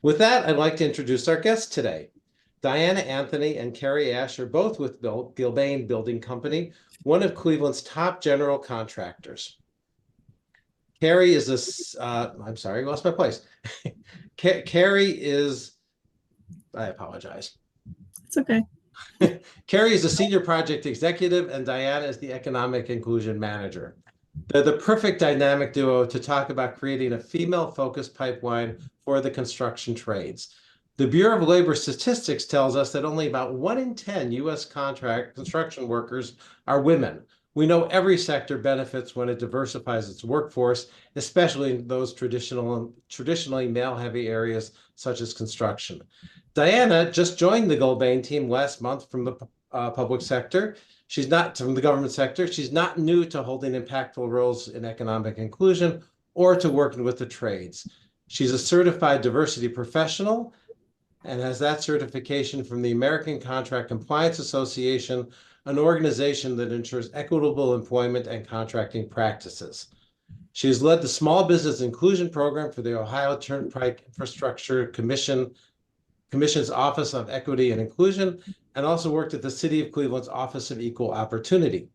With that, I'd like to introduce our guests today. Diana Anthony and Keri Ash are both with Gilbane Building Company, one of Cleveland's top general contractors. Keri is I'm sorry, I lost my place. Keri is, I apologize. It's okay. Keri is the senior project executive and Diana is the economic inclusion manager. They're the perfect dynamic duo to talk about creating a female-focused pipeline for the construction trades. The Bureau of Labor Statistics tells us that only about 1 in 10 U.S. construction workers are women. We know every sector benefits when it diversifies its workforce, especially in those traditionally male-heavy areas such as construction. Diana just joined the Gilbane team last month from the public sector. She's not from the government sector. She's not new to holding impactful roles in economic inclusion or to working with the trades. She's a certified diversity professional and has that certification from the American Contract Compliance Association, an organization that ensures equitable employment and contracting practices. She has led the Small Business Inclusion Program for the Ohio Turnpike Infrastructure Commission's Office of Equity and Inclusion, and also worked at the City of Cleveland's Office of Equal Opportunity.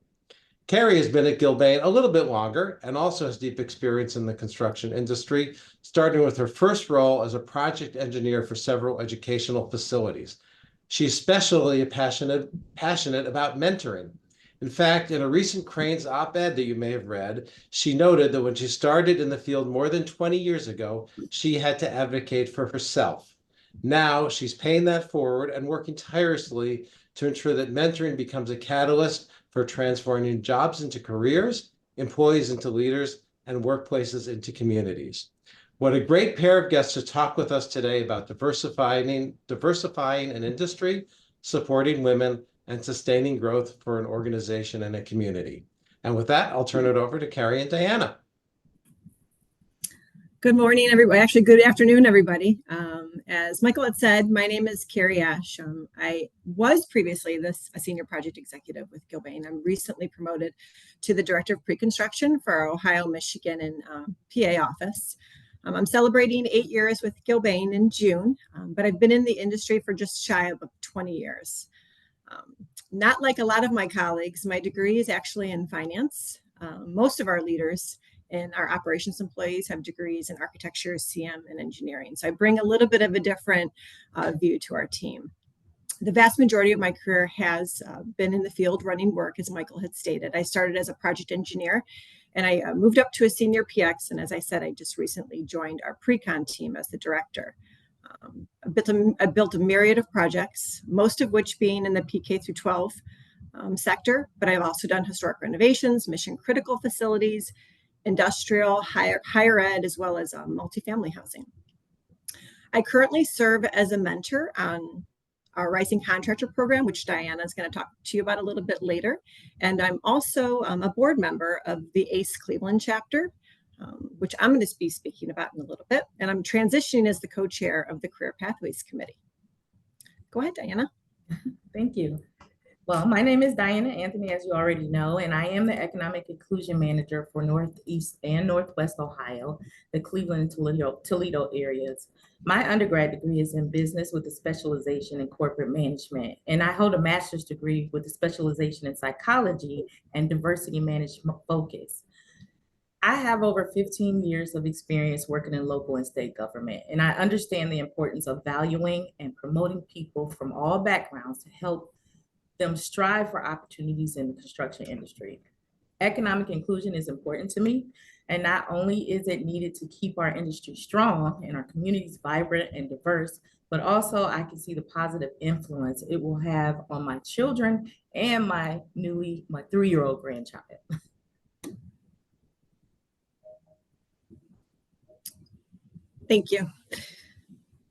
Keri has been at Gilbane a little bit longer and also has deep experience in the construction industry, starting with her first role as a project engineer for several educational facilities. She's especially passionate about mentoring. In fact, in a recent Crain's op-ed that you may have read, she noted that when she started in the field more than 20 years ago, she had to advocate for herself. Now she's paying that forward and working tirelessly to ensure that mentoring becomes a catalyst for transforming jobs into careers, employees into leaders, and workplaces into communities. What a great pair of guests to talk with us today about diversifying an industry, supporting women, and sustaining growth for an organization and a community. And with that, I'll turn it over to Keri and Diana. Good morning, everybody. Actually, good afternoon, everybody. As Michael had said, my name is Keri Ash. I was previously a senior project executive with Gilbane. I'm recently promoted to the director of pre-construction for our Ohio, Michigan, and PA office. I'm celebrating 8 years with Gilbane in June, but I've been in the industry for just shy of 20 years. Not like a lot of my colleagues, my degree is actually in finance. Most of our leaders and our operations employees have degrees in architecture, CM, and engineering. So I bring a little bit of a different view to our team. The vast majority of my career has been in the field running work, as Michael had stated. I started as a project engineer, and I moved up to a senior PX. And as I said, I just recently joined our pre-con team as the director. I built a myriad of projects, most of which being in the PK through 12 sector, but I've also done historic renovations, mission critical facilities, industrial, higher ed, as well as multifamily housing. I currently serve as a mentor on our Rising Contractor program, which Diana is going to talk to you about a little bit later. And I'm also a board member of the ACE Cleveland chapter, which I'm going to be speaking about in a little bit. And I'm transitioning as the co-chair of the Career Pathways Committee. Go ahead, Diana. Thank you. Well, my name is Diana Anthony, as you already know, and I am the Economic Inclusion Manager for Northeast and Northwest Ohio, the Cleveland and Toledo areas. My undergrad degree is in business with a specialization in corporate management, and I hold a master's degree with a specialization in psychology and diversity management focus. I have over 15 years of experience working in local and state government, and I understand the importance of valuing and promoting people from all backgrounds to help them strive for opportunities in the construction industry. Economic inclusion is important to me, and not only is it needed to keep our industry strong and our communities vibrant and diverse, but also I can see the positive influence it will have on my children and my 3-year-old grandchild. Thank you.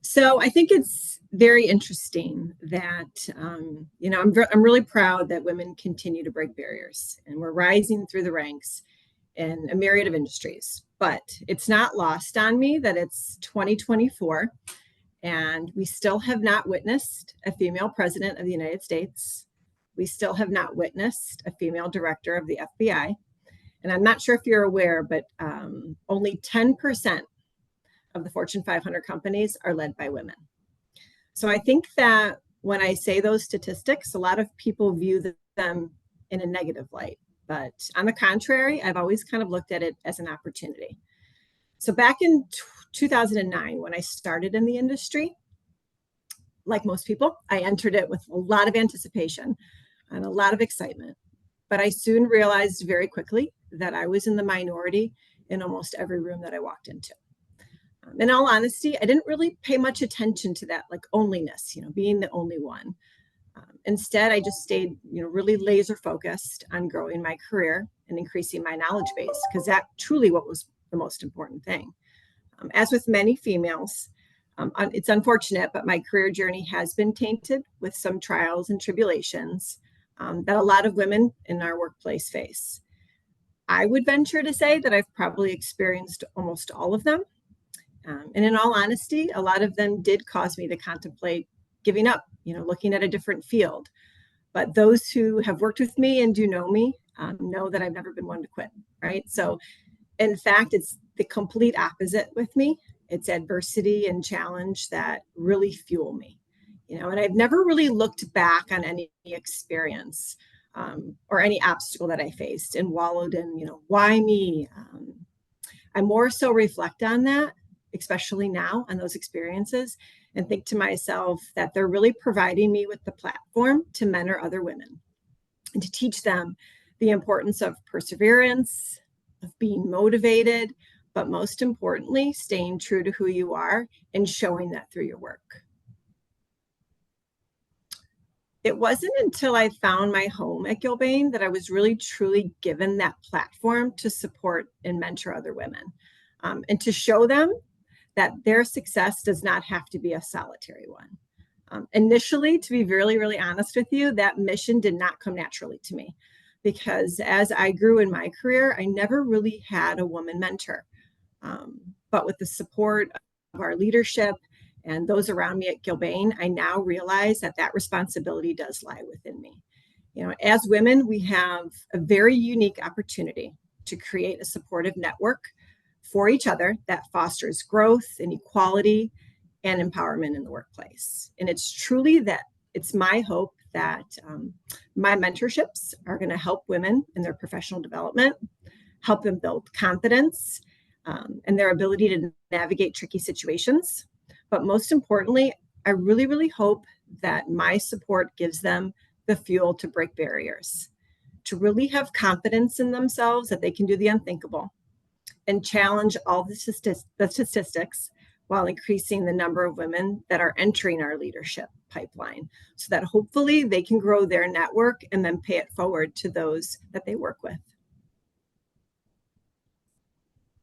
So I think it's very interesting that, I'm really proud that women continue to break barriers and we're rising through the ranks in a myriad of industries. But it's not lost on me that it's 2024 and we still have not witnessed a female president of the United States. We still have not witnessed a female director of the FBI. And I'm not sure if you're aware, but only 10% of the Fortune 500 companies are led by women. So I think that when I say those statistics, a lot of people view them in a negative light. But on the contrary, I've always kind of looked at it as an opportunity. So back in 2009, when I started in the industry, like most people, I entered it with a lot of anticipation and a lot of excitement. But I soon realized very quickly that I was in the minority in almost every room that I walked into. In all honesty, I didn't really pay much attention to that, like onlyness, being the only one. Instead, I just stayed, really laser focused on growing my career and increasing my knowledge base, because that truly what was the most important thing. As with many females, it's unfortunate, but my career journey has been tainted with some trials and tribulations that a lot of women in our workplace face. I would venture to say that I've probably experienced almost all of them. And in all honesty, a lot of them did cause me to contemplate giving up, looking at a different field. But those who have worked with me and do know me know that I've never been one to quit, right? So in fact, it's the complete opposite with me. It's adversity and challenge that really fuel me, and I've never really looked back on any experience or any obstacle that I faced and wallowed in, why me? I more so reflect on that, especially now, on those experiences, and think to myself that they're really providing me with the platform to mentor other women and to teach them the importance of perseverance, of being motivated, but most importantly, staying true to who you are and showing that through your work. It wasn't until I found my home at Gilbane that I was really truly given that platform to support and mentor other women, and to show them that their success does not have to be a solitary one. Initially, to be really, really honest with you, that mission did not come naturally to me, because as I grew in my career, I never really had a woman mentor. But with the support of our leadership and those around me at Gilbane, I now realize that responsibility does lie within me. As women, we have a very unique opportunity to create a supportive network for each other that fosters growth and equality and empowerment in the workplace. And it's my hope that my mentorships are going to help women in their professional development, help them build confidence and their ability to navigate tricky situations. But most importantly, I really, really hope that my support gives them the fuel to break barriers, to really have confidence in themselves that they can do the unthinkable and challenge all the statistics while increasing the number of women that are entering our leadership pipeline, so that hopefully they can grow their network and then pay it forward to those that they work with.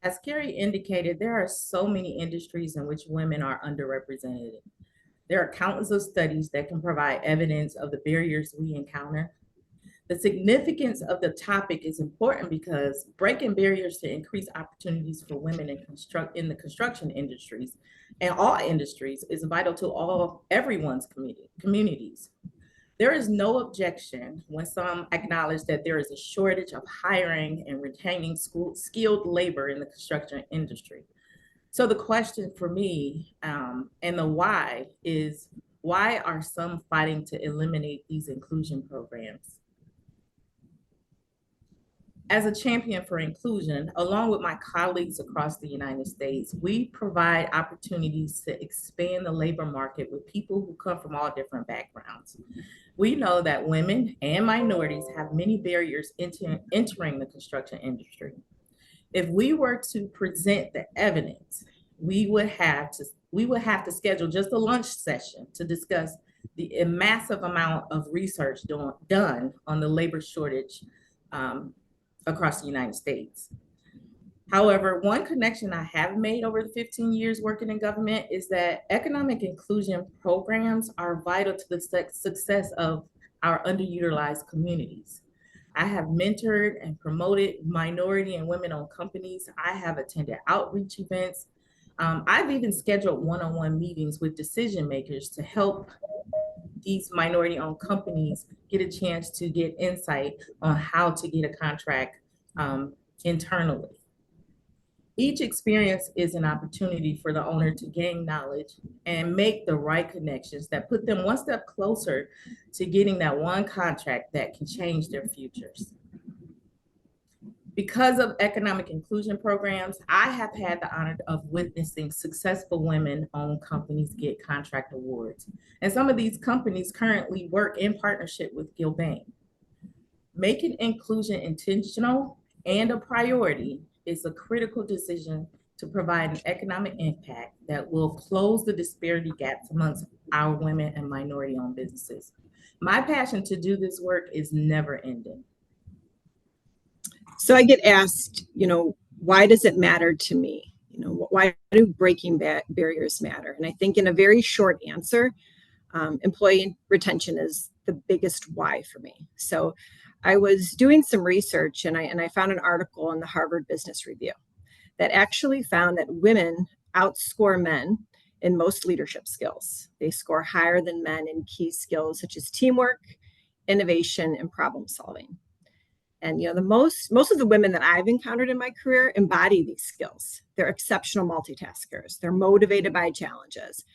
As Keri indicated, there are so many industries in which women are underrepresented. There are countless of studies that can provide evidence of the barriers we encounter. The significance of the topic is important because breaking barriers to increase opportunities for women in the construction industries and all industries is vital to everyone's communities. There is no objection when some acknowledge that there is a shortage of hiring and retaining skilled labor in the construction industry. So the question for me and the why is, why are some fighting to eliminate these inclusion programs? As a champion for inclusion, along with my colleagues across the United States, we provide opportunities to expand the labor market with people who come from all different backgrounds. We know that women and minorities have many barriers entering the construction industry. If we were to present the evidence, we would have to schedule just a lunch session to discuss the massive amount of research done on the labor shortage across the United States. However, one connection I have made over the 15 years working in government is that economic inclusion programs are vital to the success of our underutilized communities. I have mentored and promoted minority and women-owned companies. I have attended outreach events. I've even scheduled one-on-one meetings with decision makers to help these minority-owned companies get a chance to get insight on how to get a contract internally. Each experience is an opportunity for the owner to gain knowledge and make the right connections that put them one step closer to getting that one contract that can change their futures. Because of economic inclusion programs, I have had the honor of witnessing successful women-owned companies get contract awards. And some of these companies currently work in partnership with Gilbane. Making inclusion intentional and a priority is a critical decision to provide an economic impact that will close the disparity gaps amongst our women and minority-owned businesses. My passion to do this work is never ending. So I get asked, why does it matter to me? Why do breaking barriers matter? And I think in a very short answer, employee retention is the biggest why for me. So I was doing some research and I found an article in the Harvard Business Review that actually found that women outscore men in most leadership skills. They score higher than men in key skills such as teamwork, innovation, and problem solving. And the most of the women that I've encountered in my career embody these skills. They're exceptional multitaskers. They're motivated by challenges.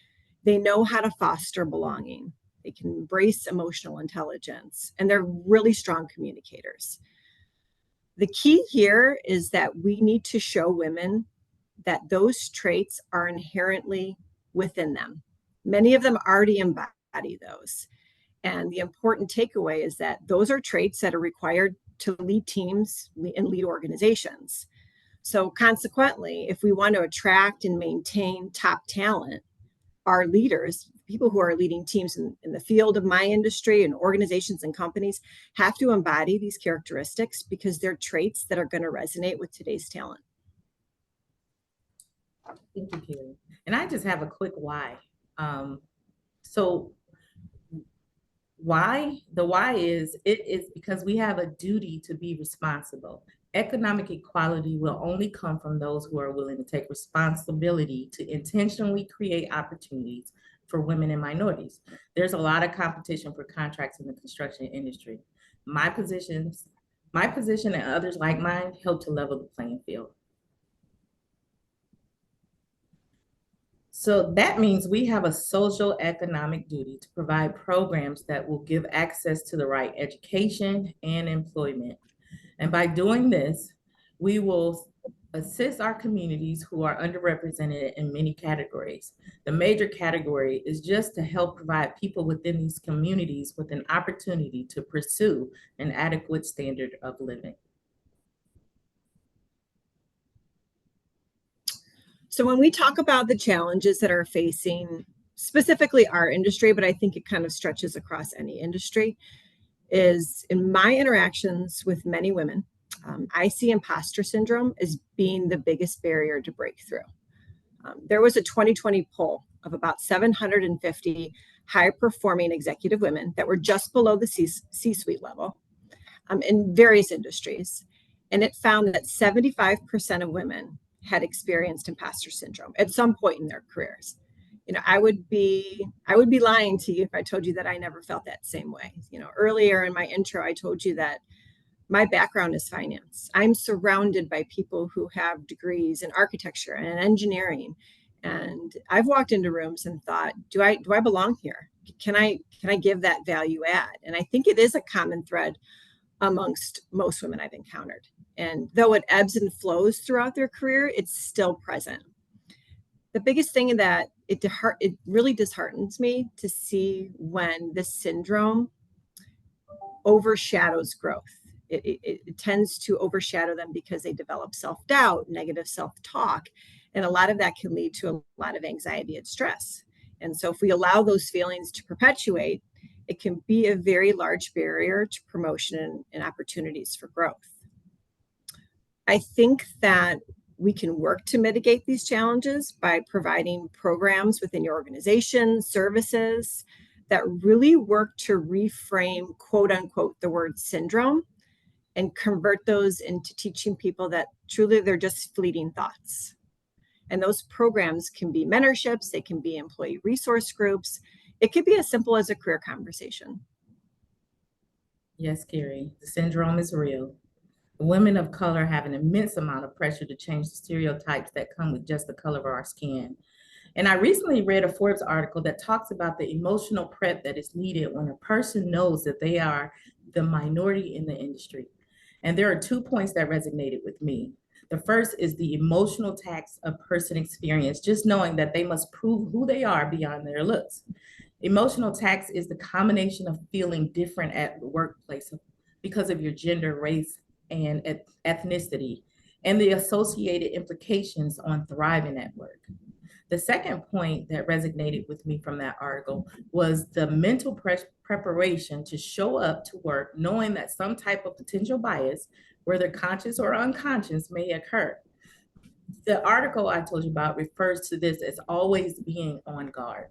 They know how to foster belonging. They can embrace emotional intelligence, and they're really strong communicators. The key here is that we need to show women that those traits are inherently within them. Many of them already embody those. And the important takeaway is that those are traits that are required to lead teams and lead organizations. So consequently, if we want to attract and maintain top talent, our leaders, people who are leading teams in the field of my industry and organizations and companies, have to embody these characteristics because they're traits that are going to resonate with today's talent. Thank you, Keri. And I just have a quick why. So why? The why is, it is because we have a duty to be responsible. Economic equality will only come from those who are willing to take responsibility to intentionally create opportunities for women and minorities. There's a lot of competition for contracts in the construction industry. My position and others like mine help to level the playing field. So that means we have a social economic duty to provide programs that will give access to the right education and employment. And by doing this, we will assist our communities who are underrepresented in many categories. The major category is just to help provide people within these communities with an opportunity to pursue an adequate standard of living. So when we talk about the challenges that are facing specifically our industry, but I think it kind of stretches across any industry, is in my interactions with many women, I see imposter syndrome as being the biggest barrier to breakthrough. There was a 2020 poll of about 750 high-performing executive women that were just below the C-suite level in various industries, and it found that 75% of women had experienced imposter syndrome at some point in their careers. I would be lying to you if I told you that I never felt that same way. Earlier in my intro, I told you that my background is finance. I'm surrounded by people who have degrees in architecture and engineering. And I've walked into rooms and thought, do I belong here? Can I give that value add? And I think it is a common thread amongst most women I've encountered. And though it ebbs and flows throughout their career, it's still present. The biggest thing in that it really disheartens me to see when this syndrome overshadows growth. It tends to overshadow them because they develop self-doubt, negative self-talk, and a lot of that can lead to a lot of anxiety and stress. And so if we allow those feelings to perpetuate, it can be a very large barrier to promotion and opportunities for growth. I think that we can work to mitigate these challenges by providing programs within your organization, services that really work to reframe, quote unquote, the word syndrome and convert those into teaching people that truly they're just fleeting thoughts. And those programs can be mentorships, they can be employee resource groups. It could be as simple as a career conversation. Yes, Keri, the syndrome is real. Women of color have an immense amount of pressure to change the stereotypes that come with just the color of our skin. And I recently read a Forbes article that talks about the emotional prep that is needed when a person knows that they are the minority in the industry. And there are 2 points that resonated with me. The first is the emotional tax a person experience, just knowing that they must prove who they are beyond their looks. Emotional tax is the combination of feeling different at the workplace because of your gender, race, and ethnicity, and the associated implications on thriving at work. The second point that resonated with me from that article was the mental preparation to show up to work knowing that some type of potential bias, whether conscious or unconscious, may occur. The article I told you about refers to this as always being on guard.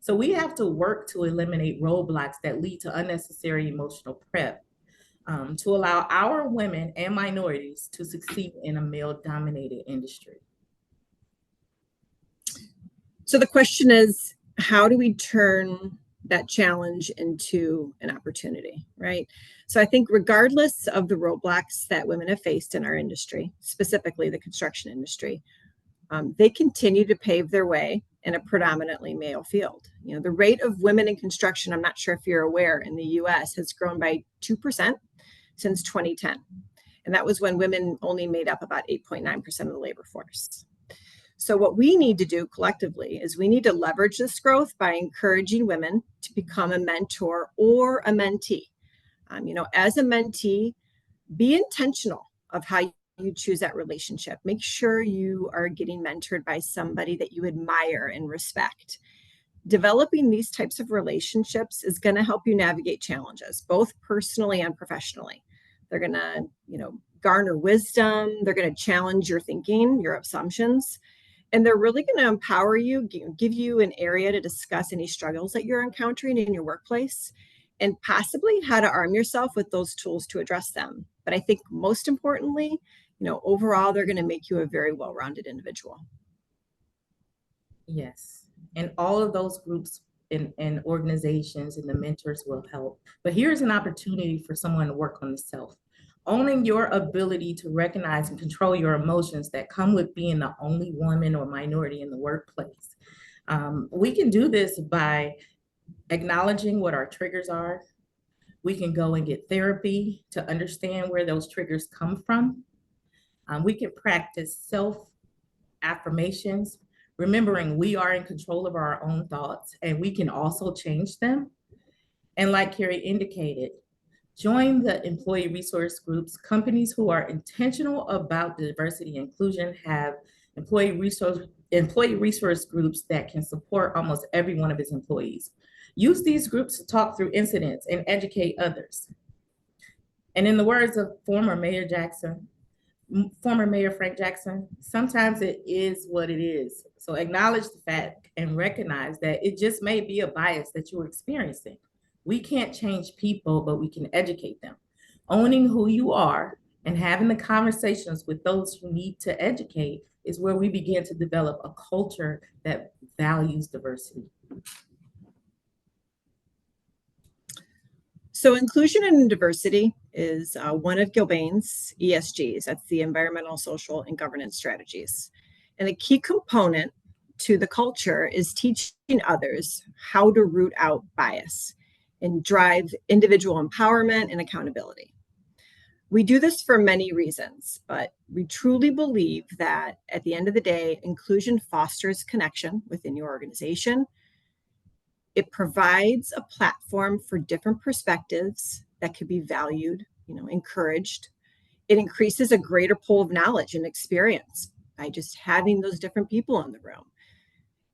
So we have to work to eliminate roadblocks that lead to unnecessary emotional prep, to allow our women and minorities to succeed in a male-dominated industry. So the question is, how do we turn that challenge into an opportunity, right? So I think regardless of the roadblocks that women have faced in our industry, specifically the construction industry, they continue to pave their way in a predominantly male field. You know, the rate of women in construction, I'm not sure if you're aware, in the US has grown by 2% since 2010. And that was when women only made up about 8.9% of the labor force. So what we need to do collectively is we need to leverage this growth by encouraging women to become a mentor or a mentee. As a mentee, be intentional of how you choose that relationship. Make sure you are getting mentored by somebody that you admire and respect. Developing these types of relationships is going to help you navigate challenges, both personally and professionally. They're going to, garner wisdom. They're going to challenge your thinking, your assumptions. And they're really going to empower you, give you an area to discuss any struggles that you're encountering in your workplace, and possibly how to arm yourself with those tools to address them. But I think most importantly, overall, they're going to make you a very well-rounded individual. Yes. And all of those groups and organizations and the mentors will help. But here's an opportunity for someone to work on the self. Owning your ability to recognize and control your emotions that come with being the only woman or minority in the workplace. We can do this by acknowledging what our triggers are. We can go and get therapy to understand where those triggers come from. We can practice self-affirmations, remembering we are in control of our own thoughts and we can also change them. And like Keri indicated, join the employee resource groups. Companies who are intentional about diversity and inclusion have employee resource groups that can support almost every one of its employees. Use these groups to talk through incidents and educate others. And in the words of former Mayor Frank Jackson, sometimes it is what it is. So acknowledge the fact and recognize that it just may be a bias that you're experiencing. We can't change people, but we can educate them. Owning who you are and having the conversations with those you need to educate is where we begin to develop a culture that values diversity. So inclusion and diversity is one of Gilbane's ESGs. That's the environmental, social, and governance strategies. And a key component to the culture is teaching others how to root out bias and drive individual empowerment and accountability. We do this for many reasons, but we truly believe that at the end of the day, inclusion fosters connection within your organization. It provides a platform for different perspectives that could be valued, encouraged. It increases a greater pool of knowledge and experience by just having those different people in the room.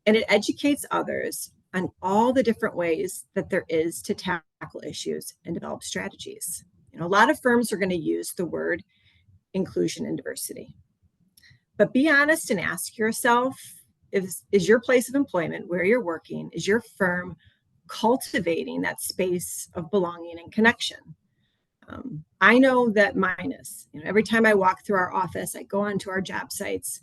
And it educates others on all the different ways that there is to tackle issues and develop strategies. A lot of firms are going to use the word inclusion and diversity. But be honest and ask yourself, is your place of employment, where you're working, is your firm cultivating that space of belonging and connection? I know that mine is. Every time I walk through our office, I go onto our job sites,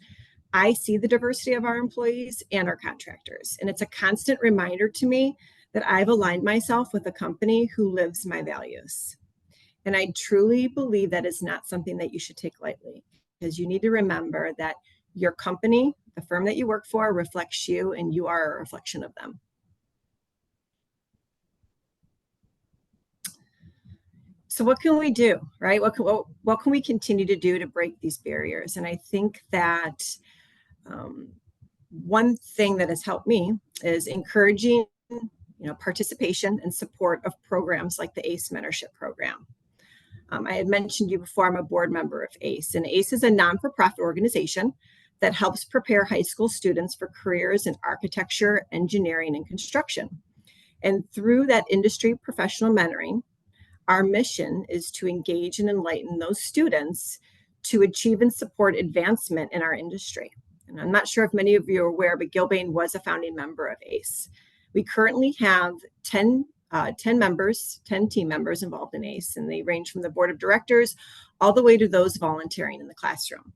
I see the diversity of our employees and our contractors. And it's a constant reminder to me that I've aligned myself with a company who lives my values. And I truly believe that is not something that you should take lightly, because you need to remember that your company, the firm that you work for, reflects you, and you are a reflection of them. So what can we do, right? What can we continue to do to break these barriers? And I think that one thing that has helped me is encouraging, participation and support of programs like the ACE mentorship program. I had mentioned you before, I'm a board member of ACE, and ACE is a non-for-profit organization that helps prepare high school students for careers in architecture, engineering, and construction. And through that industry professional mentoring, our mission is to engage and enlighten those students to achieve and support advancement in our industry. And I'm not sure if many of you are aware, but Gilbane was a founding member of ACE. We currently have 10 team members involved in ACE, and they range from the board of directors all the way to those volunteering in the classroom.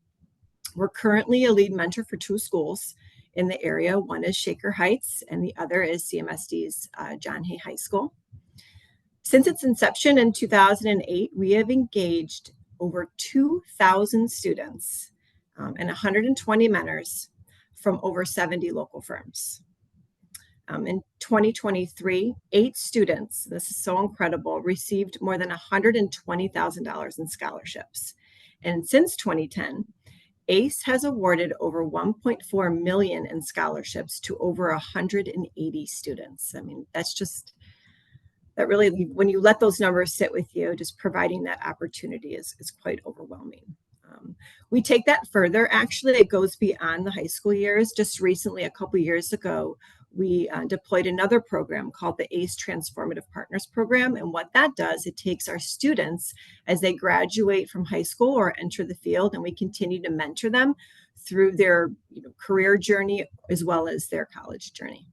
We're currently a lead mentor for 2 schools in the area. One is Shaker Heights, and the other is CMSD's John Hay High School. Since its inception in 2008, we have engaged over 2,000 students and 120 mentors from over 70 local firms. In 2023, 8 students, this is so incredible, received more than $120,000 in scholarships. And since 2010, ACE has awarded over $1.4 million in scholarships to over 180 students. I mean, that really, when you let those numbers sit with you, just providing that opportunity is quite overwhelming. We take that further. Actually, it goes beyond the high school years. Just recently, a couple years ago, we deployed another program called the ACE Transformative Partners Program. And what that does, it takes our students as they graduate from high school or enter the field, and we continue to mentor them through their career journey as well as their college journey.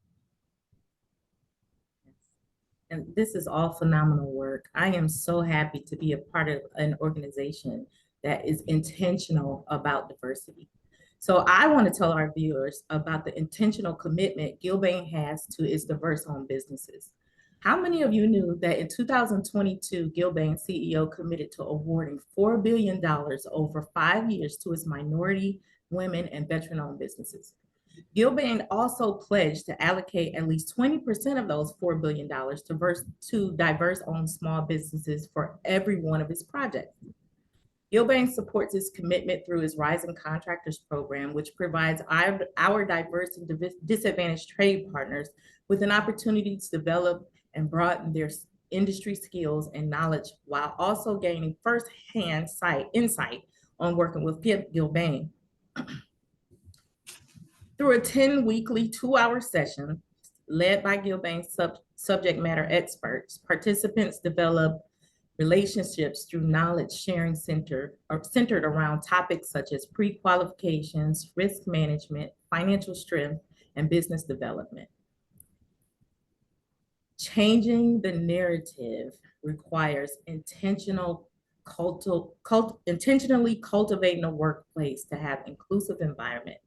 And this is all phenomenal work. I am so happy to be a part of an organization that is intentional about diversity. So I want to tell our viewers about the intentional commitment Gilbane has to its diverse-owned businesses. How many of you knew that in 2022, Gilbane CEO committed to awarding $4 billion over 5 years to its minority, women, and veteran-owned businesses? Gilbane also pledged to allocate at least 20% of those $4 billion to diverse-owned small businesses for every one of its projects. Gilbane supports its commitment through its Rising Contractors program, which provides our diverse and disadvantaged trade partners with an opportunity to develop and broaden their industry skills and knowledge, while also gaining firsthand insight on working with Gilbane. Through a 10-weekly 2-hour session led by Gilbane subject matter experts, participants develop relationships through knowledge sharing centered around topics such as pre-qualifications, risk management, financial strength, and business development. Changing the narrative requires intentionally cultivating a workplace to have an inclusive environment.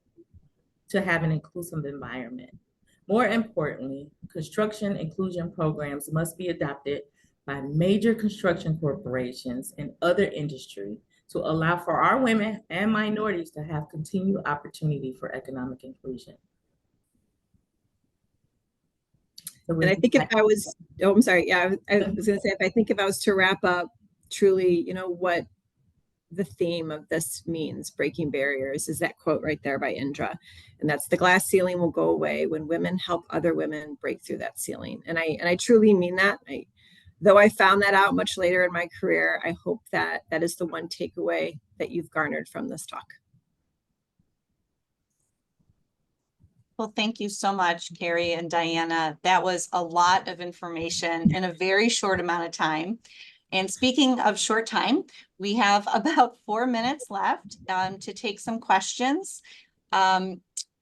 More importantly, construction inclusion programs must be adopted by major construction corporations and other industry to allow for our women and minorities to have continued opportunity for economic inclusion. And I think if I was, oh, I'm sorry. Yeah, I was going to say, if I think if I was to wrap up truly, what the theme of this means, breaking barriers, is that quote right there by Indra. And that's, the glass ceiling will go away when women help other women break through that ceiling. And I truly mean that. Though I found that out much later in my career, I hope that that is the one takeaway that you've garnered from this talk. Well, thank you so much, Keri and Diana. That was a lot of information in a very short amount of time. And speaking of short time, we have about 4 minutes left to take some questions.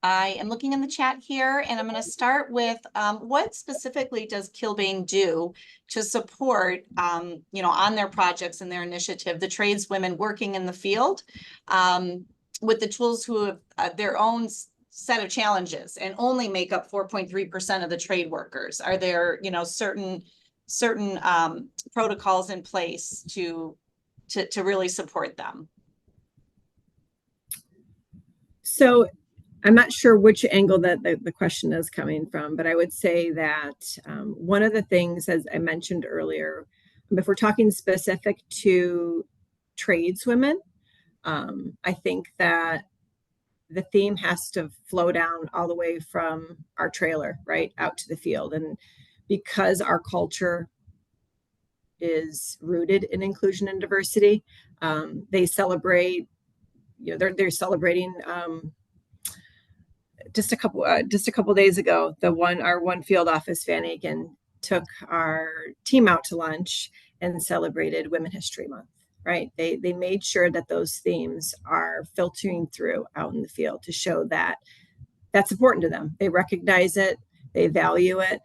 I am looking in the chat here, and I'm going to start with what specifically does Gilbane do to support, on their projects and their initiative, the tradeswomen working in the field with the tools who have their own set of challenges and only make up 4.3% of the trade workers? Are there, certain certain protocols in place to really support them? So I'm not sure which angle that the question is coming from, but I would say that one of the things, as I mentioned earlier, if we're talking specific to tradeswomen, I think that the theme has to flow down all the way from our trailer, right, out to the field. And because our culture is rooted in inclusion and diversity, they celebrate, they're celebrating just a couple days ago, our one field office, Van Aiken, took our team out to lunch and celebrated Women History Month. Right? They made sure that those themes are filtering through out in the field to show that that's important to them. They recognize it, they value it.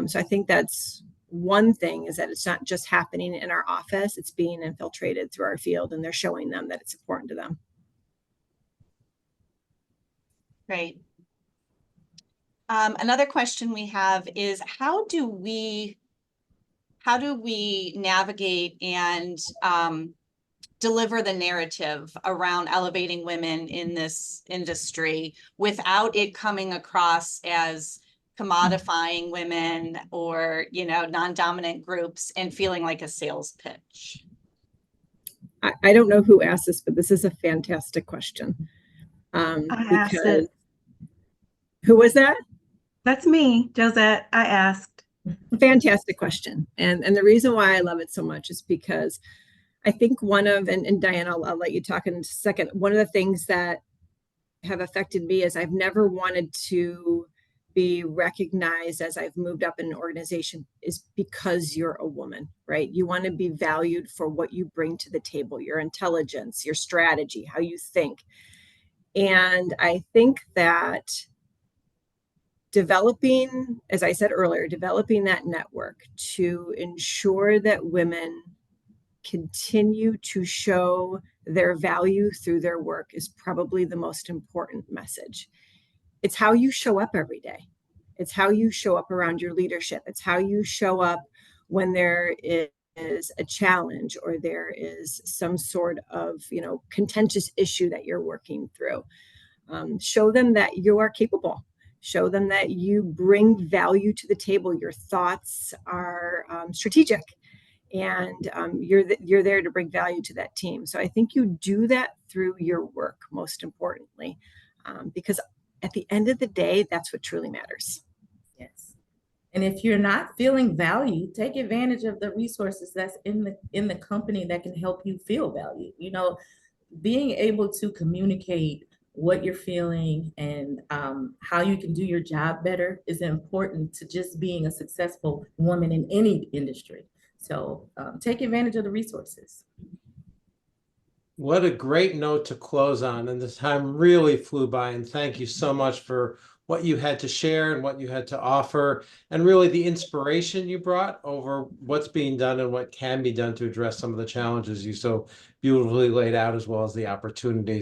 So I think that's one thing, is that it's not just happening in our office, it's being infiltrated through our field, and they're showing them that it's important to them. Great. Another question we have is, how do we navigate and deliver the narrative around elevating women in this industry without it coming across as commodifying women or, non-dominant groups and feeling like a sales pitch? I don't know who asked this, but this is a fantastic question. I asked it. Who was that? That's me, Josette. I asked. Fantastic question. And the reason why I love it so much is because I think and Diane, I'll let you talk in a second. One of the things that have affected me is I've never wanted to be recognized as I've moved up in an organization is because you're a woman, right? You want to be valued for what you bring to the table, your intelligence, your strategy, how you think. And I think that developing, as I said earlier, developing that network to ensure that women continue to show their value through their work is probably the most important message. It's how you show up every day. It's how you show up around your leadership. It's how you show up when there is a challenge or there is some sort of, contentious issue that you're working through. Show them that you are capable. Show them that you bring value to the table. Your thoughts are strategic. And you're there to bring value to that team. So I think you do that through your work, most importantly, because at the end of the day, that's what truly matters. Yes. And if you're not feeling valued, take advantage of the resources that's in the company that can help you feel valued. Being able to communicate what you're feeling and how you can do your job better is important to just being a successful woman in any industry. So take advantage of the resources. What a great note to close on. And this time really flew by. And thank you so much for what you had to share and what you had to offer, and really the inspiration you brought over what's being done and what can be done to address some of the challenges you so beautifully laid out, as well as the opportunities.